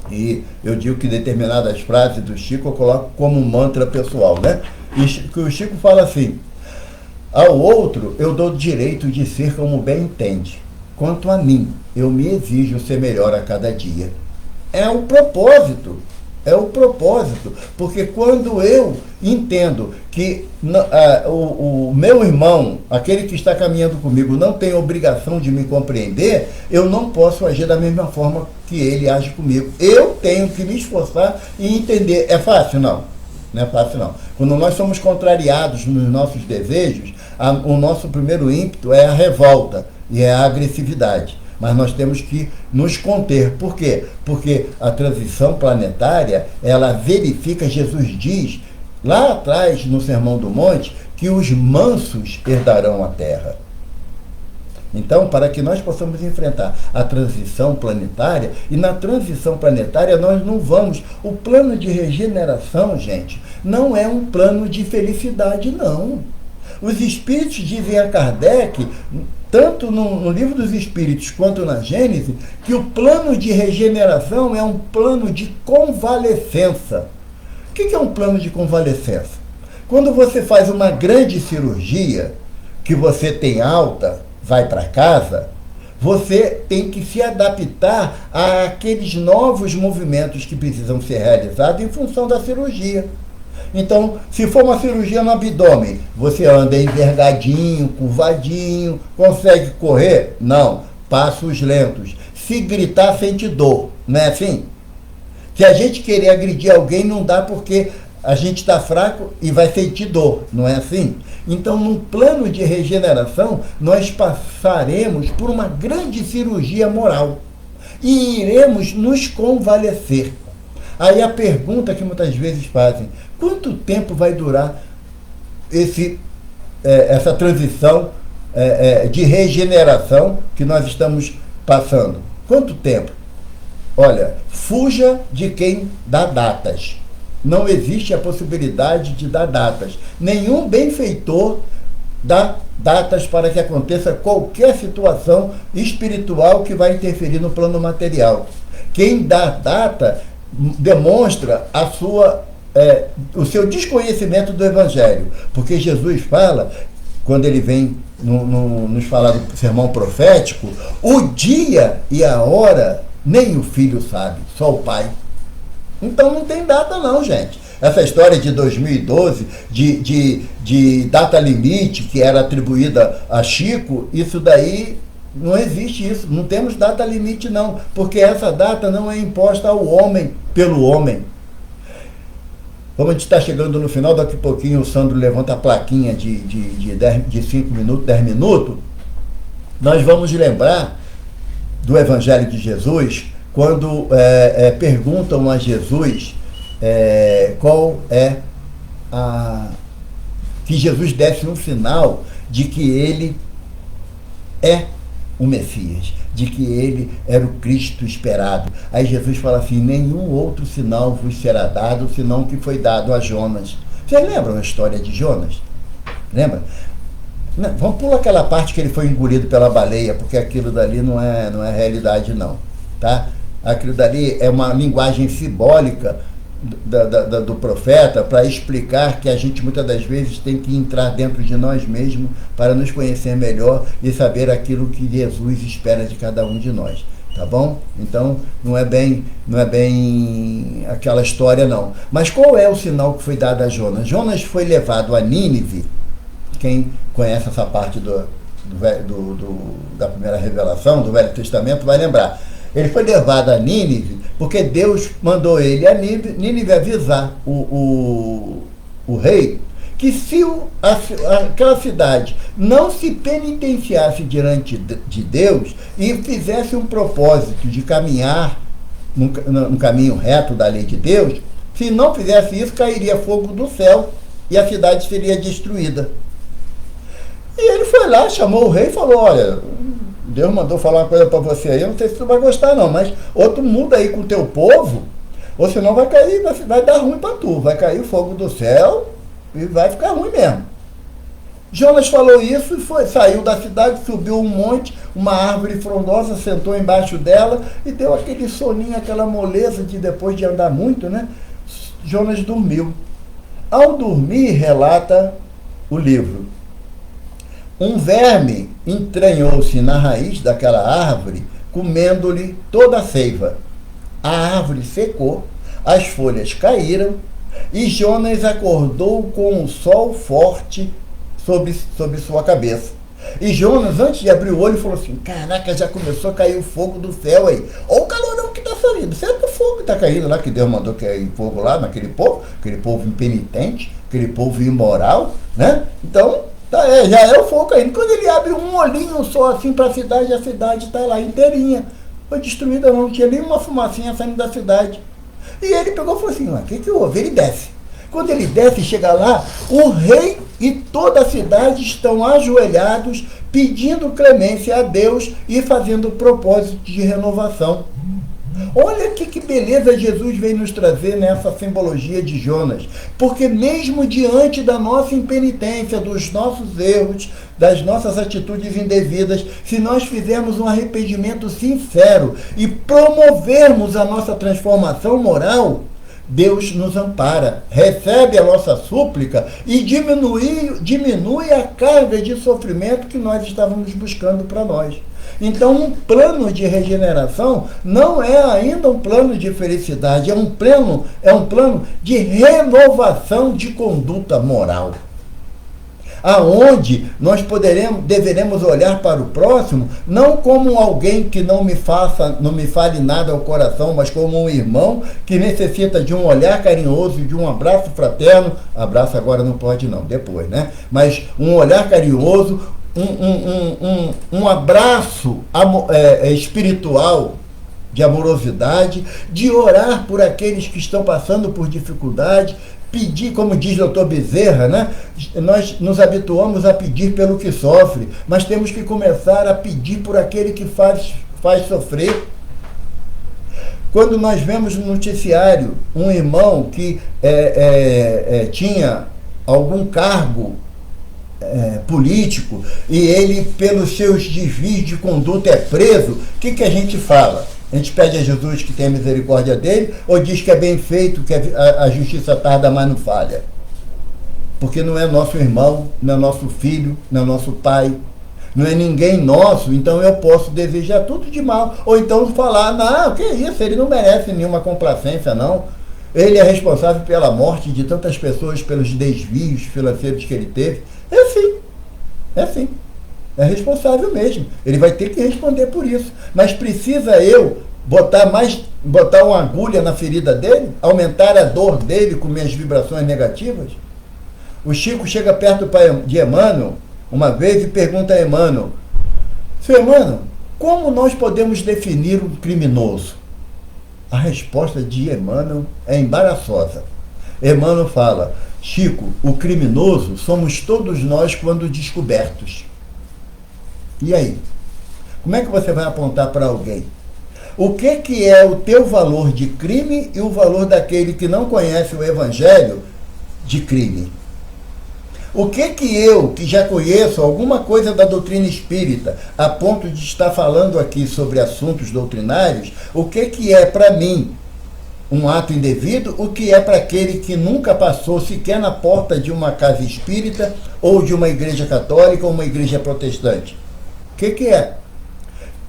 A: e eu digo que determinadas frases do Chico eu coloco como um mantra pessoal, né? E que o Chico fala assim: ao outro eu dou direito de ser como bem entende. Quanto a mim, eu me exijo ser melhor a cada dia. É o propósito. É o propósito. Porque quando eu entendo que o meu irmão, aquele que está caminhando comigo, não tem obrigação de me compreender, eu não posso agir da mesma forma que ele age comigo. Eu tenho que me esforçar e entender. É fácil? Não. Não é fácil, não. Quando nós somos contrariados nos nossos desejos, o nosso primeiro ímpeto é a revolta e é a agressividade. Mas nós temos que nos conter. Por quê? Porque a transição planetária, ela verifica, Jesus diz, lá atrás no Sermão do Monte, que os mansos herdarão a terra. Então, para que nós possamos enfrentar a transição planetária, e na transição planetária nós não vamos... O plano de regeneração, gente, não é um plano de felicidade, não. Os espíritos dizem a Kardec, tanto no Livro dos Espíritos quanto na Gênese, que o plano de regeneração é um plano de convalescença. O que é um plano de convalescença? Quando você faz uma grande cirurgia, que você tem alta, vai para casa, você tem que se adaptar àqueles novos movimentos que precisam ser realizados em função da cirurgia. Então, se for uma cirurgia no abdômen, você anda envergadinho, curvadinho, consegue correr? Não, passos lentos. Se gritar, sente dor, não é assim? Se a gente querer agredir alguém, não dá porque a gente está fraco e vai sentir dor, não é assim? Então, no plano de regeneração, nós passaremos por uma grande cirurgia moral e iremos nos convalescer. Aí a pergunta que muitas vezes fazem: quanto tempo vai durar essa transição de regeneração que nós estamos passando? Quanto tempo? Olha, fuja de quem dá datas. Não existe a possibilidade de dar datas. Nenhum benfeitor dá datas para que aconteça qualquer situação espiritual que vai interferir no plano material. Quem dá data demonstra o seu desconhecimento do Evangelho. Porque Jesus fala, quando ele vem nos falar do sermão profético, o dia e a hora nem o filho sabe, só o pai. Então não tem data não, gente. Essa história de 2012, de data limite que era atribuída a Chico, isso daí não existe isso. Não temos data limite não, porque essa data não é imposta ao homem pelo homem. Como a gente está chegando no final, daqui a pouquinho o Sandro levanta a plaquinha de 5 minutos, 10 minutos, nós vamos lembrar do Evangelho de Jesus, quando perguntam a Jesus qual é que Jesus desse um sinal de que ele é o Messias, de que ele era o Cristo esperado. Aí Jesus fala assim: nenhum outro sinal vos será dado, senão o que foi dado a Jonas. Vocês lembram a história de Jonas? Lembra? Não, vamos pular aquela parte que ele foi engolido pela baleia, porque aquilo dali não é realidade não, tá? Aquilo dali é uma linguagem simbólica do profeta para explicar que a gente muitas das vezes tem que entrar dentro de nós mesmos para nos conhecer melhor e saber aquilo que Jesus espera de cada um de nós, tá bom? Então não é bem aquela história não. Mas qual é o sinal que foi dado a Jonas? Jonas foi levado a Nínive. Quem conhece essa parte da primeira revelação do Velho Testamento vai lembrar. Ele foi levado a Nínive porque Deus mandou ele a Nínive avisar o rei que se aquela cidade não se penitenciasse diante de Deus e fizesse um propósito de caminhar no caminho reto da lei de Deus, se não fizesse isso, cairia fogo do céu e a cidade seria destruída. E ele foi lá, chamou o rei e falou: olha, Deus mandou falar uma coisa para você aí, eu não sei se tu vai gostar não, mas ou tu muda aí com o teu povo, ou senão vai cair, vai dar ruim para tu, vai cair o fogo do céu e vai ficar ruim mesmo. Jonas falou isso e saiu da cidade, subiu um monte, uma árvore frondosa, sentou embaixo dela e deu aquele soninho, aquela moleza de depois de andar muito, né? Jonas dormiu. Ao dormir, relata o livro, um verme entranhou-se na raiz daquela árvore, comendo-lhe toda a seiva. A árvore secou, as folhas caíram, e Jonas acordou com o sol forte sobre sua cabeça. E Jonas, antes de abrir o olho, falou assim: caraca, já começou a cair o fogo do céu aí. Olha o calorão que está saindo. Certo, o fogo está caindo lá, que Deus mandou cair fogo lá naquele povo impenitente, aquele povo imoral, né? Então, já é o fogo caindo. Quando ele abre um olhinho só assim para a cidade está lá inteirinha. Foi destruída, não tinha nenhuma fumacinha saindo da cidade. E ele pegou e falou assim: o que houve? Ele desce. Quando ele desce e chega lá, o rei e toda a cidade estão ajoelhados, pedindo clemência a Deus e fazendo propósito de renovação. Olha que beleza Jesus vem nos trazer nessa simbologia de Jonas. Porque mesmo diante da nossa impenitência, dos nossos erros, das nossas atitudes indevidas, se nós fizermos um arrependimento sincero e promovermos a nossa transformação moral, Deus nos ampara, recebe a nossa súplica e diminui a carga de sofrimento que nós estávamos buscando para nós. Então, um plano de regeneração não é ainda um plano de felicidade, é um plano de renovação de conduta moral. Aonde nós deveremos olhar para o próximo, não como alguém que não me fale nada ao coração, mas como um irmão que necessita de um olhar carinhoso, de um abraço fraterno. Abraço agora não pode não, depois, né? Mas um olhar carinhoso, um abraço espiritual, de amorosidade, de orar por aqueles que estão passando por dificuldade, pedir, como diz o Dr. Bezerra, né? Nós nos habituamos a pedir pelo que sofre, mas temos que começar a pedir por aquele que faz sofrer. Quando nós vemos no noticiário um irmão que tinha algum cargo político e ele, pelos seus desvios de conduta, é preso, o que a gente fala? A gente pede a Jesus que tenha misericórdia dele ou diz que é bem feito, que a justiça tarda, mas não falha? Porque não é nosso irmão, não é nosso filho, não é nosso pai, não é ninguém nosso, então eu posso desejar tudo de mal. Ou então falar: não, que isso, ele não merece nenhuma complacência, não. Ele é responsável pela morte de tantas pessoas, pelos desvios financeiros que ele teve. É sim, é sim. É responsável mesmo. Ele vai ter que responder por isso. Mas precisa eu botar uma agulha na ferida dele? Aumentar a dor dele com minhas vibrações negativas? O Chico chega perto de Emmanuel uma vez e pergunta a Emmanuel: seu Emmanuel, como nós podemos definir um criminoso? A resposta de Emmanuel é embaraçosa. Emmanuel fala: Chico, o criminoso somos todos nós quando descobertos. E aí? Como é que você vai apontar para alguém? O que é o teu valor de crime e o valor daquele que não conhece o Evangelho de crime? O que eu, que já conheço alguma coisa da doutrina espírita, a ponto de estar falando aqui sobre assuntos doutrinários, o que é para mim um ato indevido, o que é para aquele que nunca passou sequer na porta de uma casa espírita ou de uma igreja católica ou uma igreja protestante? O que é?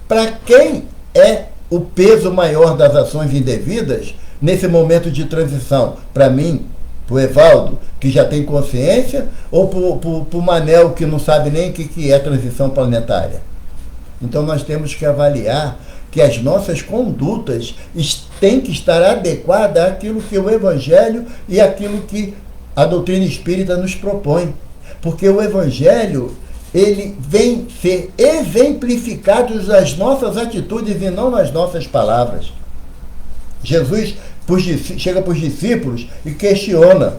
A: Para quem é o peso maior das ações indevidas nesse momento de transição? Para mim, para o Evaldo, que já tem consciência, ou para o Manel, que não sabe nem o que é transição planetária? Então nós temos que avaliar que as nossas condutas têm que estar adequadas àquilo que o Evangelho e aquilo que a doutrina espírita nos propõe. Porque o Evangelho, ele vem ser exemplificado nas nossas atitudes e não nas nossas palavras. Jesus chega para os discípulos e questiona: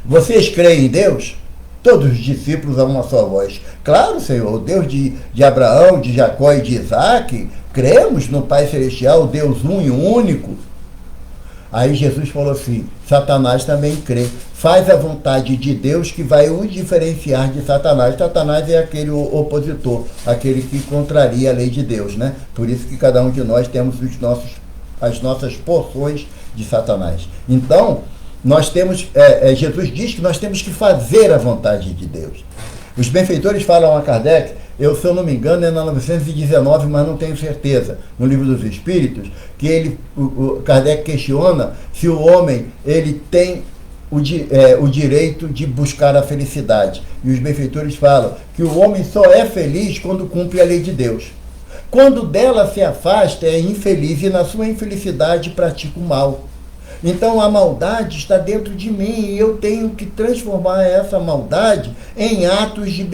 A: vocês creem em Deus? Todos os discípulos a uma só voz: claro, Senhor, o Deus de Abraão, de Jacó e de Isaac, cremos no Pai Celestial, Deus um e único. Aí Jesus falou assim: Satanás também crê. Faz a vontade de Deus que vai o diferenciar de Satanás. Satanás é aquele opositor, aquele que contraria a lei de Deus, né? Por isso que cada um de nós temos as nossas porções de Satanás. Então, nós temos, Jesus diz que nós temos que fazer a vontade de Deus. Os benfeitores falam a Kardec, se eu não me engano, é na 919, mas não tenho certeza, no Livro dos Espíritos, que Kardec questiona se o homem ele tem o direito de buscar a felicidade. E os benfeitores falam que o homem só é feliz quando cumpre a lei de Deus. Quando dela se afasta, é infeliz e na sua infelicidade pratica o mal. Então a maldade está dentro de mim e eu tenho que transformar essa maldade em atos de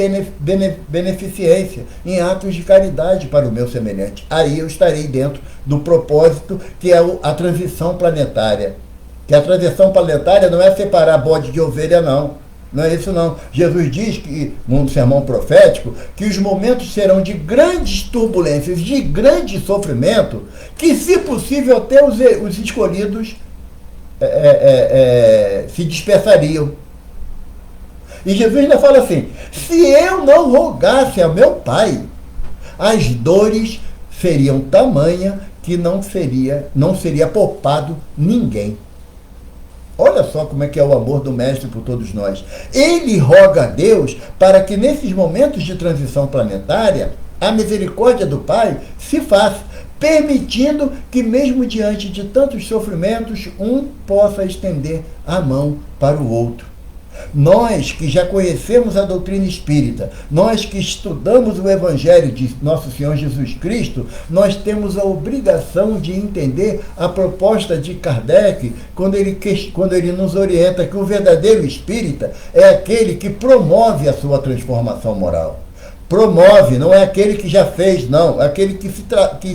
A: beneficência, em atos de caridade para o meu semelhante. Aí eu estarei dentro do propósito que é a transição planetária. Que a transição planetária não é separar bode de ovelha, não. Não é isso, não. Jesus diz que, no sermão profético, que os momentos serão de grandes turbulências, de grande sofrimento, que, se possível, até os escolhidos se dispersariam. E Jesus ainda fala assim: se eu não rogasse a meu Pai, as dores seriam tamanha que não seria poupado ninguém. Olha só como é que é o amor do Mestre por todos nós. Ele roga a Deus para que nesses momentos de transição planetária, a misericórdia do Pai se faça, permitindo que mesmo diante de tantos sofrimentos, um possa estender a mão para o outro. Nós que já conhecemos a doutrina espírita, nós que estudamos o Evangelho de Nosso Senhor Jesus Cristo, nós temos a obrigação de entender a proposta de Kardec quando ele nos orienta que o verdadeiro espírita é aquele que promove a sua transformação moral. Promove, não é aquele que já fez, não, é aquele que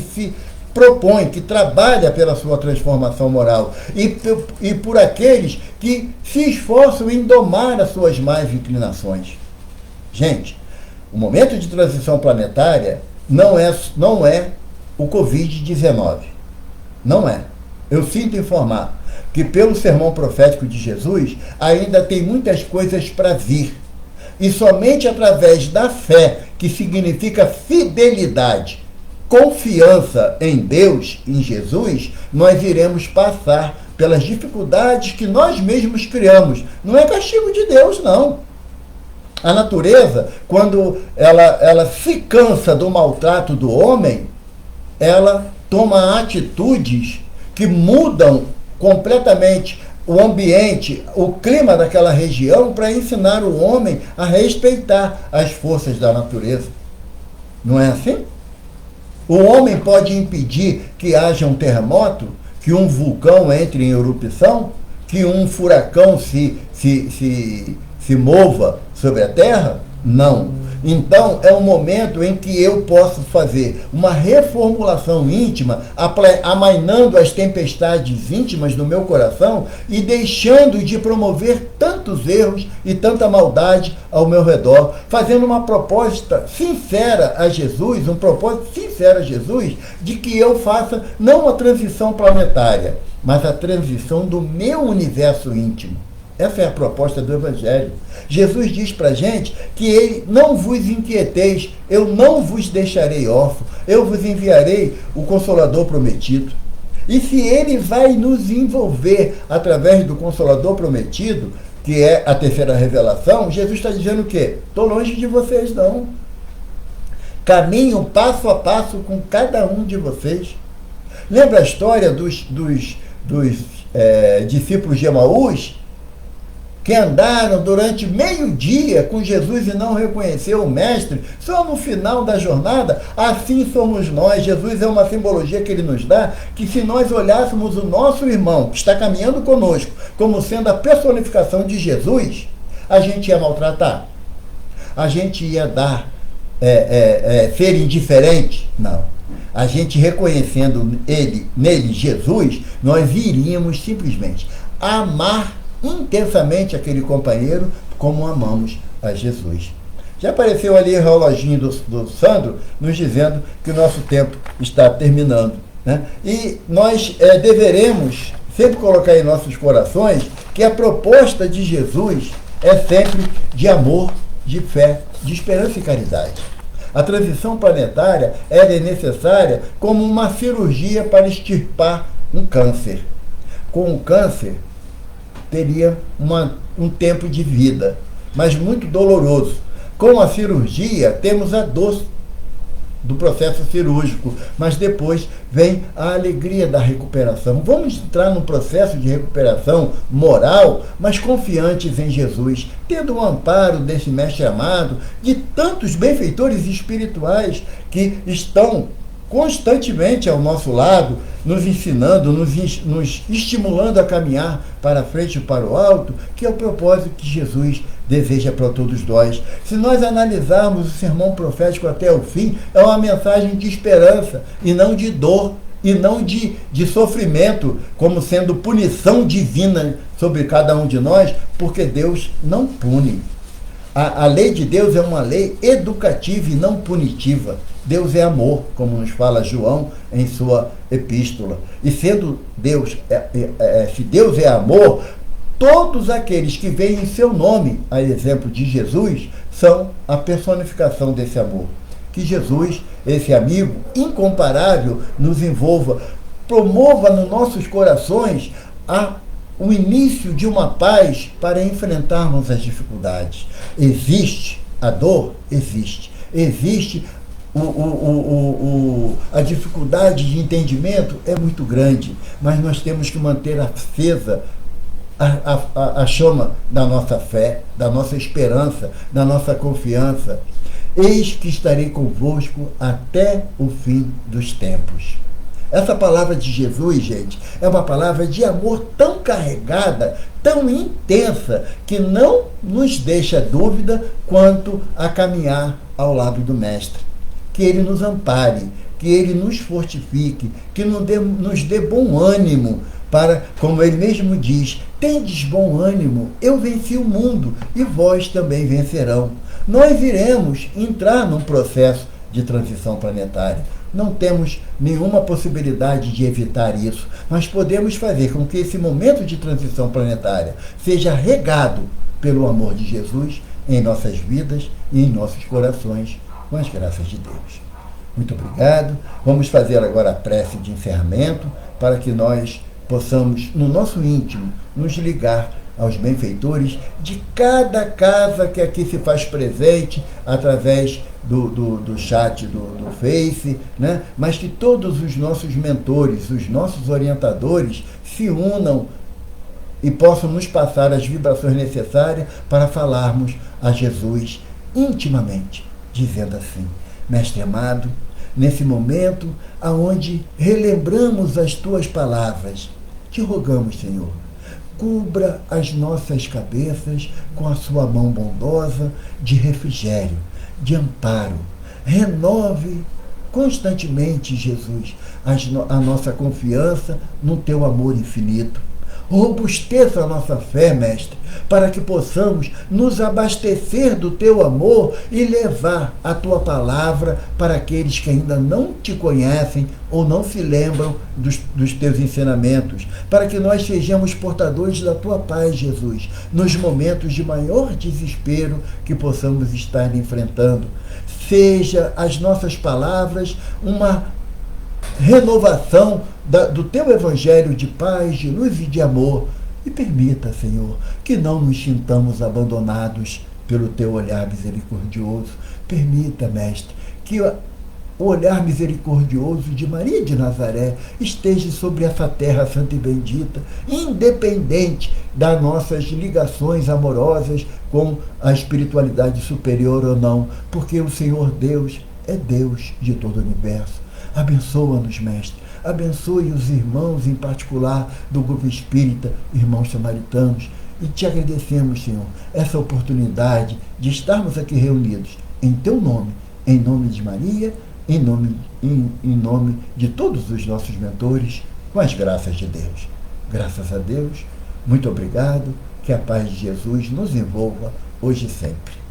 A: se propõe, que trabalha pela sua transformação moral e por aqueles que se esforçam em domar as suas más inclinações. Gente, o momento de transição planetária não é o Covid-19. Não é. Eu sinto informar que pelo sermão profético de Jesus ainda tem muitas coisas para vir. E somente através da fé, que significa fidelidade, confiança em Deus, em Jesus, nós iremos passar pelas dificuldades que nós mesmos criamos. Não é castigo de Deus, não. A natureza, quando ela se cansa do maltrato do homem, ela toma atitudes que mudam completamente o ambiente, o clima daquela região para ensinar o homem a respeitar as forças da natureza. Não é assim? O homem pode impedir que haja um terremoto, que um vulcão entre em erupção, que um furacão se mova sobre a Terra? Não. Então, é um momento em que eu posso fazer uma reformulação íntima, amainando as tempestades íntimas do meu coração e deixando de promover tantos erros e tanta maldade ao meu redor, fazendo uma proposta sincera a Jesus, um propósito sincero a Jesus, de que eu faça não a transição planetária, mas a transição do meu universo íntimo. Essa é a proposta do Evangelho. Jesus diz para a gente que ele: não vos inquieteis, eu não vos deixarei órfãos, eu vos enviarei o Consolador prometido. E se ele vai nos envolver através do Consolador prometido, que é a terceira revelação, Jesus está dizendo o quê? Estou longe de vocês não. Caminho passo a passo com cada um de vocês. Lembra a história dos discípulos de Emaús, que andaram durante meio dia com Jesus e não reconheceram o Mestre? Só no final da jornada? Assim somos nós. Jesus é uma simbologia que ele nos dá, que se nós olhássemos o nosso irmão, que está caminhando conosco, como sendo a personificação de Jesus, a gente ia maltratar? A gente ia ser indiferente? Não. A gente, reconhecendo nele, Jesus, nós iríamos simplesmente amar intensamente aquele companheiro como amamos a Jesus. Já apareceu ali o reloginho do Sandro nos dizendo que o nosso tempo está terminando, né? E nós deveremos sempre colocar em nossos corações que a proposta de Jesus é sempre de amor, de fé, de esperança e caridade. A transição planetária é necessária como uma cirurgia para extirpar um câncer. Com o câncer, teria um tempo de vida, mas muito doloroso. Com a cirurgia, temos a dor do processo cirúrgico, mas depois vem a alegria da recuperação. Vamos entrar num processo de recuperação moral, mas confiantes em Jesus, tendo o amparo desse Mestre amado, de tantos benfeitores espirituais que estão constantemente ao nosso lado, nos ensinando, nos estimulando a caminhar para frente e para o alto, que é o propósito que Jesus deseja para todos nós. Se nós analisarmos o sermão profético até o fim, é uma mensagem de esperança e não de dor, e não de sofrimento, como sendo punição divina sobre cada um de nós, porque Deus não pune. A lei de Deus é uma lei educativa e não punitiva. Deus é amor, como nos fala João em sua epístola. E sendo Deus, se Deus é amor, todos aqueles que veem em seu nome, a exemplo de Jesus, são a personificação desse amor. Que Jesus, esse amigo incomparável, nos envolva, promova nos nossos corações o início de uma paz para enfrentarmos as dificuldades. Existe a dor? Existe. Existe a dificuldade de entendimento? É muito grande, mas nós temos que manter acesa a chama da nossa fé, da nossa esperança, da nossa confiança. Eis que estarei convosco até o fim dos tempos. Essa palavra de Jesus, gente, é uma palavra de amor tão carregada, tão intensa, que não nos deixa dúvida quanto a caminhar ao lado do Mestre. Que Ele nos ampare, que Ele nos fortifique, que nos dê bom ânimo para, como Ele mesmo diz, tendes bom ânimo, eu venci o mundo e vós também vencerão. Nós iremos entrar num processo de transição planetária. Não temos nenhuma possibilidade de evitar isso, mas podemos fazer com que esse momento de transição planetária seja regado pelo amor de Jesus em nossas vidas e em nossos corações, com as graças de Deus. Muito obrigado. Vamos fazer agora a prece de encerramento para que nós possamos, no nosso íntimo, nos ligar aos benfeitores de cada casa que aqui se faz presente através do chat do Face, né? Mas que todos os nossos mentores, os nossos orientadores se unam e possam nos passar as vibrações necessárias para falarmos a Jesus intimamente, dizendo assim: Mestre amado, nesse momento aonde relembramos as tuas palavras, te rogamos, Senhor, cubra as nossas cabeças com a sua mão bondosa de refrigério, de amparo. Renove constantemente, Jesus, a nossa confiança no teu amor infinito. Robusteça a nossa fé, Mestre, para que possamos nos abastecer do teu amor e levar a tua palavra para aqueles que ainda não te conhecem ou não se lembram dos teus ensinamentos, para que nós sejamos portadores da tua paz, Jesus, nos momentos de maior desespero que possamos estar enfrentando. Seja as nossas palavras uma renovação do teu evangelho de paz, de luz e de amor. E permita, Senhor, que não nos sintamos abandonados pelo teu olhar misericordioso. Permita, Mestre, que o olhar misericordioso de Maria de Nazaré esteja sobre essa terra santa e bendita, independente das nossas ligações amorosas com a espiritualidade superior ou não, porque o Senhor Deus é Deus de todo o universo. Abençoa-nos, Mestre. Abençoe os irmãos, em particular do grupo espírita, irmãos samaritanos. E te agradecemos, Senhor, essa oportunidade de estarmos aqui reunidos em teu nome, em nome de Maria, em nome de todos os nossos mentores, com as graças de Deus. Graças a Deus, muito obrigado. Que a paz de Jesus nos envolva hoje e sempre.